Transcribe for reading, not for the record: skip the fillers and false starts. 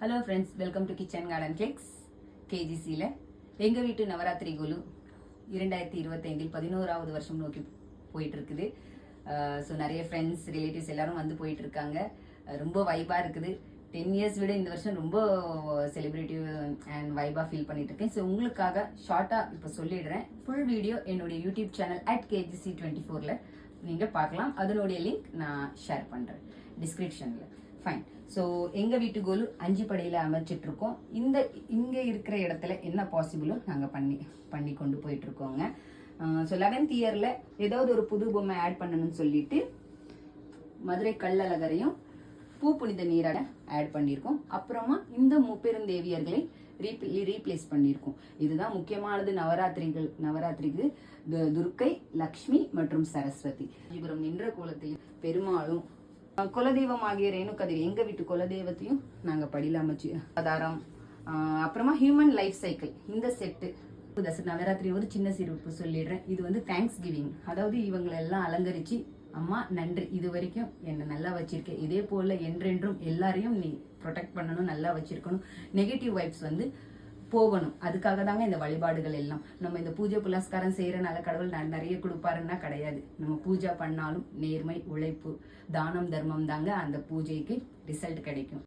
Hello friends, welcome to kitchen garden cakes. கேஜிசியில் எங்கள் வீட்டு நவராத்திரி குழு 2025 11வது வருஷம் நோக்கி போயிட்டு இருக்குது. ஸோ நிறைய ஃப்ரெண்ட்ஸ் ரிலேட்டிவ்ஸ் எல்லாரும் வந்து போயிட்டு இருக்காங்க. ரொம்ப வைபாக இருக்குது. 10 இயர்ஸ் விட இந்த வருஷம் ரொம்ப செலிப்ரேட்டிவ் அண்ட் வைபாக ஃபீல் பண்ணிட்டு இருக்கேன். ஸோ உங்களுக்காக ஷார்ட்டாக இப்போ சொல்லிடுறேன். ஃபுல் வீடியோ என்னுடைய யூடியூப் சேனல் @KGC24 நீங்கள் பார்க்கலாம். அதனுடைய லிங்க் நான் ஷேர் பண்ணுறேன் டிஸ்கிரிப்ஷனில். ஃபைன். ஸோ எங்கள் வீட்டு கோலு 5 படியில் அமைச்சிட்டு இருக்கோம். இங்கே இருக்கிற இடத்துல என்ன பாசிபிளோ நாங்கள் பண்ணி கொண்டு போயிட்டு இருக்கோங்க. ஸோ 11th இயரில் ஏதாவது ஒரு புது பொம்மை ஆட் பண்ணணும்னு சொல்லிட்டு மதுரை கள்ளழகரையும் பூ புனித நீராட ஆட் பண்ணியிருக்கோம். அப்புறமா இந்த முப்பெருந்தேவியர்களை ரீப்ளேஸ் பண்ணியிருக்கோம். இதுதான் முக்கியமானது நவராத்திரிக்கு துர்க்கை, லக்ஷ்மி மற்றும் சரஸ்வதி. இவரும் நின்ற கோலத்தையும் பெருமாளும் குலதெய்வம் ஆகிய ரேணுகதிரி எங்க வீட்டு குலதெய்வத்தையும் நாங்க படியில அமைச்சு ஆதாரம். அப்புறமா ஹியூமன் லைஃப் சைக்கிள் இந்த செட்டு. நவராத்திரி ஒரு சின்ன சிறப்பு சொல்லிடுறேன். இது வந்து தேங்க்ஸ் கிவிங். அதாவது இவங்களை எல்லாம் அலங்கரிச்சு அம்மா நன்றி, இது வரைக்கும் என்னை நல்லா வச்சிருக்கேன், இதே போல என்றென்றும் எல்லாரையும் நீ ப்ரொடெக்ட் பண்ணணும், நல்லா வச்சிருக்கணும், நெகட்டிவ் வைப்ஸ் வந்து போகணும். அதுக்காக தாங்க இந்த வழிபாடுகள் எல்லாம். நம்ம இந்த பூஜை புலஸ்காரம் செய்யறனால கடவுள் நிறைய கொடுப்பாருன்னா கிடையாது. நம்ம பூஜை பண்ணாலும் நேர்மை, உழைப்பு, தானம், தர்மம் தாங்க அந்த பூஜைக்கு ரிசல்ட் கிடைக்கும்.